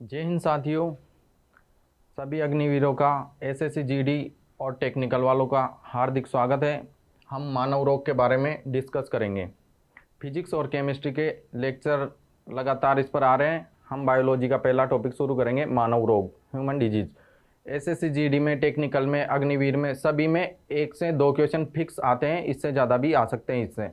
जय हिंद साथियों। सभी अग्निवीरों का एसएससी जीडी और टेक्निकल वालों का हार्दिक स्वागत है। हम मानव रोग के बारे में डिस्कस करेंगे। फिजिक्स और केमिस्ट्री के लेक्चर लगातार इस पर आ रहे हैं। हम बायोलॉजी का पहला टॉपिक शुरू करेंगे, मानव रोग, ह्यूमन डिजीज। एसएससी जीडी में, टेक्निकल में, अग्निवीर में, सभी में 1 से 2 क्वेश्चन फिक्स आते हैं, इससे ज़्यादा भी आ सकते हैं इससे।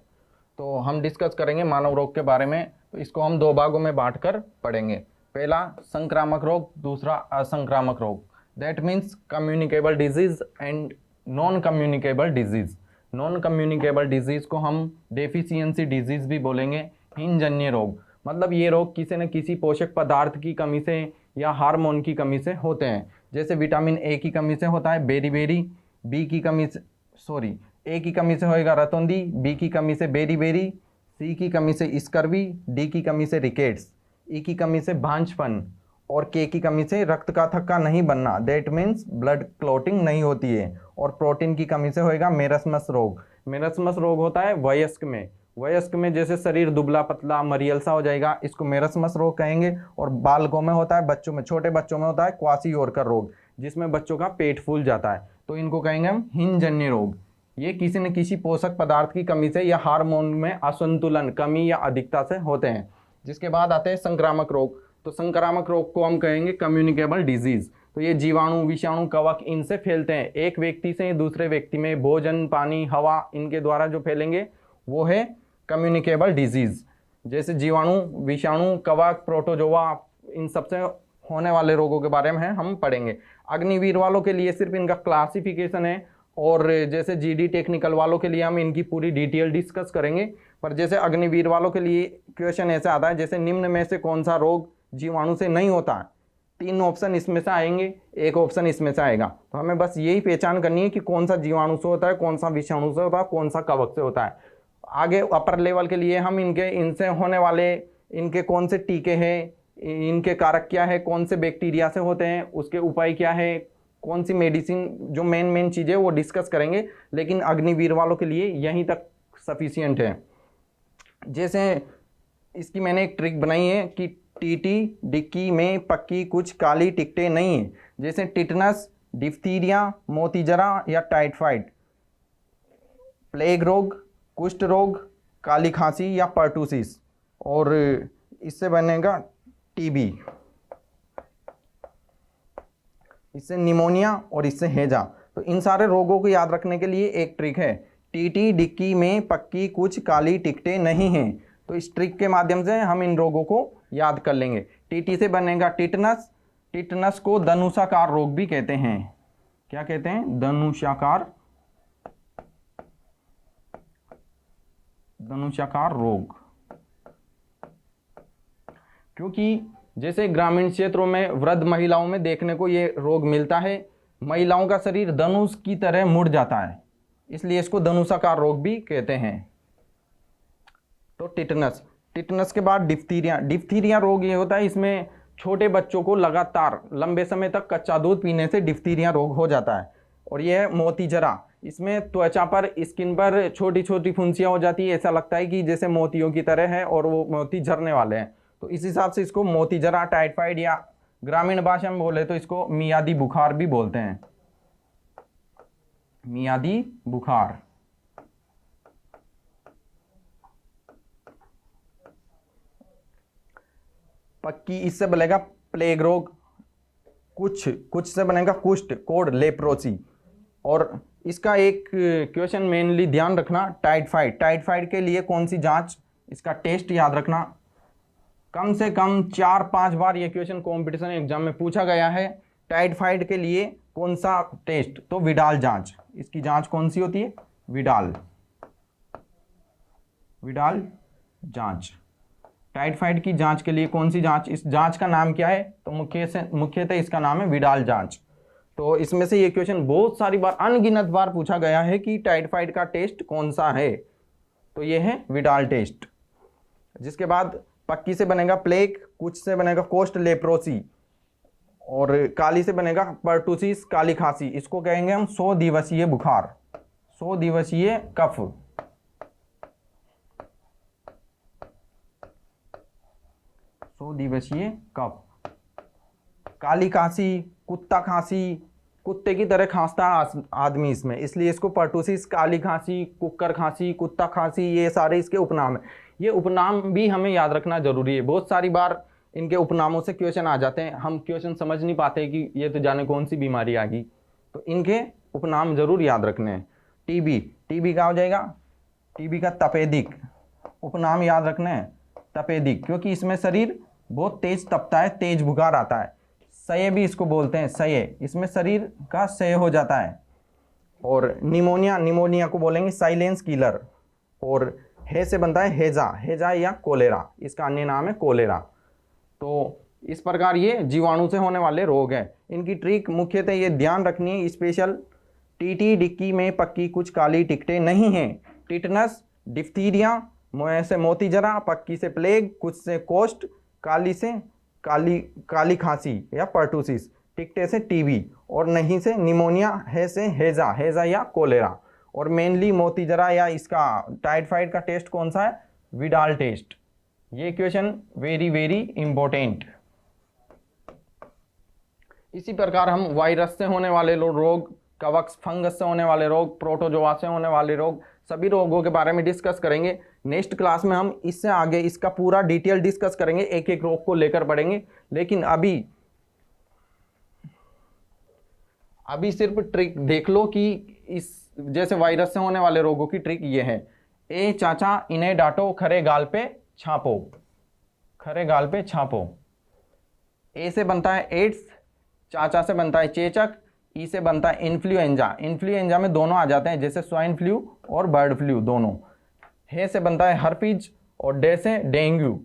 तो हम डिस्कस करेंगे मानव रोग के बारे में। तो इसको हम 2 भागों में बांटकर पढ़ेंगे। पहला संक्रामक रोग, दूसरा असंक्रामक रोग। That means communicable disease and non communicable disease. Non communicable disease को हम डेफिशिएंसी डिजीज भी बोलेंगे। हीनजन्य रोग मतलब ये रोग किसी न किसी पोषक पदार्थ की कमी से या हार्मोन की कमी से होते हैं। जैसे विटामिन ए की कमी से होता है बेरी-बेरी, बी की कमी से ए की कमी से होएगा रतौंधी, बी की कमी से बेरी-बेरी, सी की कमी से स्कर्वी, डी की कमी से रिकेट्स, ई की कमी से भांजपन और के की कमी से रक्त का थक्का नहीं बनना, दैट मीन्स ब्लड क्लॉटिंग नहीं होती है। और प्रोटीन की कमी से होएगा मेरस्मस रोग। मेरस्मस रोग होता है वयस्क में। वयस्क में जैसे शरीर दुबला पतला मरियल सा हो जाएगा, इसको मेरस्मस रोग कहेंगे। और बालकों में होता है, बच्चों में, छोटे बच्चों में होता है क्वासियोरकर रोग, जिसमें बच्चों का पेट फूल जाता है, तो इनको कहेंगे हम हीनजन्य रोग। ये किसी न किसी पोषक पदार्थ की कमी से या हार्मोन में असंतुलन, कमी या अधिकता से होते हैं। जिसके बाद आते हैं संक्रामक रोग। तो संक्रामक रोग को हम कहेंगे कम्युनिकेबल डिजीज। तो ये जीवाणु, विषाणु, कवक इनसे फैलते हैं। एक व्यक्ति से दूसरे व्यक्ति में भोजन, पानी, हवा इनके द्वारा जो फैलेंगे वो है कम्युनिकेबल डिजीज। जैसे जीवाणु, विषाणु, कवक, प्रोटोजोआ, इन सबसे होने वाले रोगों के बारे में हम पढ़ेंगे। अग्निवीर वालों के लिए सिर्फ इनका क्लासिफिकेशन है, और जैसे जीडी टेक्निकल वालों के लिए हम इनकी पूरी डिटेल डिस्कस करेंगे। पर जैसे अग्निवीर वालों के लिए क्वेश्चन ऐसा आता है, जैसे निम्न में से कौन सा रोग जीवाणु से नहीं होता है। 3 ऑप्शन इसमें से आएंगे, 1 ऑप्शन इसमें से आएगा। तो हमें बस यही पहचान करनी है कि कौन सा जीवाणु से होता है, कौन सा विषाणु से होता है, कौन सा कवक से होता है। आगे अपर लेवल के लिए हम इनसे होने वाले, इनके कौन से टीके हैं, इनके कारक क्या है, कौन से बैक्टीरिया से होते हैं, उसके उपाय क्या है, कौन सी मेडिसिन, जो मेन चीज़ें वो डिस्कस करेंगे। लेकिन अग्निवीर वालों के लिए यहीं तक सफिशियंट है। जैसे इसकी मैंने एक ट्रिक बनाई है कि टीटी डिक्की में पक्की कुछ काली टिकटें नहीं है। जैसे टिटनस, डिफ्थीरिया, मोतीजरा या टाइफाइड, प्लेग रोग, कुष्ठ रोग, काली खांसी या पर्टूसिस, और इससे बनेगा टीबी, इससे निमोनिया और इससे हैजा। तो इन सारे रोगों को याद रखने के लिए एक ट्रिक है, टीटी डिक्की में पक्की कुछ काली टिकटें नहीं हैं। तो इस ट्रिक के माध्यम से हम इन रोगों को याद कर लेंगे। टीटी से बनेगा टिटनस। टिटनस को धनुषाकार रोग भी कहते हैं। क्या कहते हैं? धनुषाकार रोग। क्योंकि जैसे ग्रामीण क्षेत्रों में वृद्ध महिलाओं में देखने को ये रोग मिलता है, महिलाओं का शरीर धनुष की तरह मुड़ जाता है, इसलिए इसको धनुषाकार रोग भी कहते हैं। तो टिटनस के बाद डिफ्थीरिया रोग ये होता है, इसमें छोटे बच्चों को लगातार लंबे समय तक कच्चा दूध पीने से डिफ्थीरिया रोग हो जाता है। और यह है मोतीजरा, इसमें त्वचा पर, स्किन पर छोटी छोटी फुंसियां हो जाती है, ऐसा लगता है कि जैसे मोतियों की तरह है और वो मोती झरने वाले हैं। तो इस हिसाब से इसको मोतीजरा, टाइफाइड, या ग्रामीण भाषा में बोले तो इसको मियादी बुखार भी बोलते हैं। मियादी बुखार। पक्की, इससे बनेगा प्लेग रोग। कुछ से बनेगा कुष्ठ, कोड लेप्रोसी। और इसका एक क्वेश्चन मेनली ध्यान रखना, टाइफाइड के लिए कौन सी जांच, इसका टेस्ट याद रखना। कम से कम 4-5 बार ये क्वेश्चन कंपटीशन एग्जाम में पूछा गया है। टाइफाइड के लिए कौन सा टेस्ट? तो विडाल जांच। इसकी जांच कौन सी होती है? विडाल जांच। टाइफाइड की जांच के लिए कौन सी जांच? इस जांच का नाम क्या है? तो मुख्यतः इसका नाम है विडाल जांच। तो इसमें से ये क्वेश्चन बहुत सारी बार, अनगिनत बार पूछा गया है कि टाइफाइड का टेस्ट कौन सा है, तो ये है विडाल टेस्ट। जिसके बाद पक्की से बनेगा प्लेग, कुछ से बनेगा कोष्ठ लेप्रोसी, और काली से बनेगा पर्टूसिस, काली खांसी। इसको कहेंगे हम 100 दिवसीय बुखार, 100 दिवसीय कफ। 100 दिवसीय कफ। काली खांसी, कुत्ता खांसी, कुत्ते की तरह खांसता है आदमी इसमें, इसलिए इसको पर्टूसिस, काली खांसी, कुक्कर खांसी, कुत्ता खांसी, ये सारे इसके उपनाम है। ये उपनाम भी हमें याद रखना जरूरी है। बहुत सारी बार इनके उपनामों से क्वेश्चन आ जाते हैं, हम क्वेश्चन समझ नहीं पाते कि ये तो जाने कौन सी बीमारी आ गई, तो इनके उपनाम जरूर याद रखने हैं। टीबी, टीबी का हो जाएगा, टीबी का तपेदिक, उपनाम याद रखने हैं तपेदिक, क्योंकि इसमें शरीर बहुत तेज तपता है, तेज बुखार आता है। सये भी इसको बोलते हैं, सये, इसमें शरीर का सय हो जाता है। और निमोनिया, निमोनिया को बोलेंगे साइलेंस किलर। और हे से बनता है हेजा, हेजा या कोलेरा, इसका अन्य नाम है कोलेरा। तो इस प्रकार ये जीवाणु से होने वाले रोग हैं। इनकी ट्रिक मुख्यतः ये ध्यान रखनी है, स्पेशल टीटी डिक्की में पक्की कुछ काली टिकटें नहीं हैं। टिटनस, डिफ्थीरिया, मोए से मोती जरा, पक्की से प्लेग, कुछ से कोस्ट, काली से काली खांसी या पर्टूसिस, टिकटे से टीबी, और नहीं से निमोनिया, है से हेजा, हेजा या कोलेरा। और मेनली मोती जरा या इसका टाइफाइड का टेस्ट कौन सा है? Widal test. ये क्वेश्चन वेरी वेरी इंपॉर्टेंट। इसी प्रकार हम वायरस से होने वाले रोग, कवक फंगस से होने वाले रोग, प्रोटोजोआ से होने वाले रोग, सभी रोगों के बारे में डिस्कस करेंगे। नेक्स्ट क्लास में हम इससे आगे इसका पूरा डिटेल डिस्कस करेंगे, एक एक रोग को लेकर पढ़ेंगे। लेकिन अभी सिर्फ ट्रिक देख लो कि इस जैसे वायरस से होने वाले रोगों की ट्रिक ये है। ए चाचा इन्हें डांटो, खरे गाल पे छापो, खरे गाल पे छापो। ए से बनता है एड्स, चाचा से बनता है चेचक, ई से बनता है इन्फ्लुएंजा। इन्फ्लुएंजा में दोनों आ जाते हैं, जैसे स्वाइन फ्लू और बर्ड फ्लू दोनों। हे से बनता है हर्पीज और डे से डेंगू,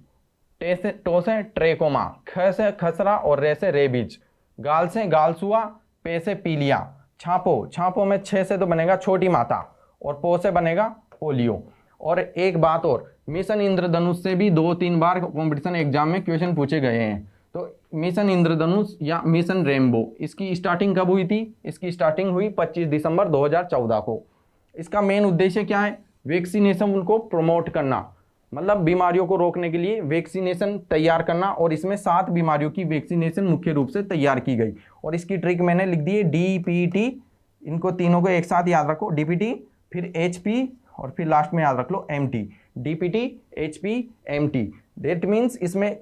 टो से ट्रेकोमा, ख से खसरा और रे से रेबीज, गाल से गालसुआ, पे से पीलिया। छापो, छापो में 6 से तो बनेगा छोटी माता, और पो से बनेगा पोलियो। और एक बात और, मिशन इंद्रधनुष से भी 2-3 बार कॉम्पिटिशन एग्जाम में क्वेश्चन पूछे गए हैं। तो मिशन इंद्रधनुष या मिशन रेनबो, इसकी स्टार्टिंग कब हुई थी? इसकी स्टार्टिंग हुई 25 दिसंबर 2014 को। इसका मेन उद्देश्य क्या है? वैक्सीनेशन को प्रमोट करना, मतलब बीमारियों को रोकने के लिए वैक्सीनेशन तैयार करना। और इसमें 7 बीमारियों की वैक्सीनेशन मुख्य रूप से तैयार की गई। और इसकी ट्रिक मैंने लिख दी है DPT, इनको तीनों को एक साथ याद रखो, DPT, फिर HP, और फिर लास्ट में याद रख लो MT। DPT, HP, MT। That means इसमें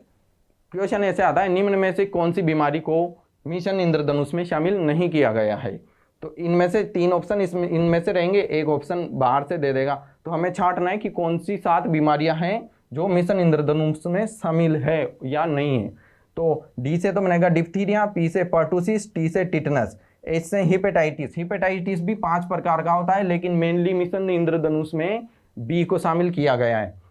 क्वेश्चन ऐसे आता है, निम्न में से कौन सी बीमारी को मिशन इंद्रधनुष में शामिल नहीं किया गया है? तो इनमें से 3 ऑप्शन इसमें इनमें से रहेंगे, एक ऑप्शन बाहर से दे देगा। तो हमें छांटना है कि कौन सी 7 बीमारियां हैं जो मिशन इंद्रधनुष में शामिल है या नहीं है। तो डी से तो बनेगा डिप्थीरिया, पी से पर्टूसिस, टी से टिटनस, एच से हिपेटाइटिस। हिपेटाइटिस भी 5 प्रकार का होता है, लेकिन मेनली मिशन इंद्रधनुष में बी को शामिल किया गया है।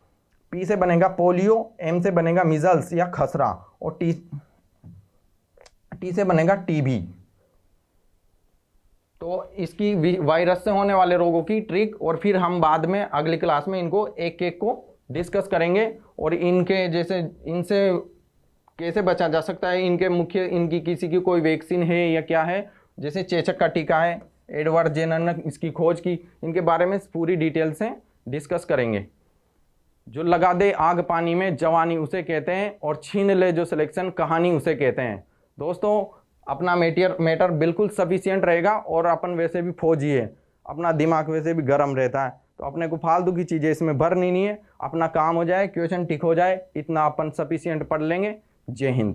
पी से बनेगा पोलियो, एम से बनेगा मिजल्स या खसरा, और टी से बनेगा टीबी। तो इसकी वायरस से होने वाले रोगों की ट्रिक, और फिर हम बाद में अगली क्लास में इनको एक एक को डिस्कस करेंगे। और इनके जैसे इनसे कैसे बचा जा सकता है, इनकी किसी की कोई वैक्सीन है या क्या है, जैसे चेचक का टीका है, एडवर्ड जेनर ने इसकी खोज की, इनके बारे में पूरी डिटेल से डिस्कस करेंगे। जो लगा दे आग पानी में जवानी उसे कहते हैं, और छीन ले जो सिलेक्शन कहानी उसे कहते हैं। दोस्तों अपना मैटर बिल्कुल सफिशिएंट रहेगा, और अपन वैसे भी फौजी है, अपना दिमाग वैसे भी गर्म रहता है, तो अपने को फालतू की चीज़ें इसमें भरनी नहीं है। अपना काम हो जाए, क्वेश्चन टिक हो जाए, इतना अपन सफिशिएंट पढ़ लेंगे। जय हिंद।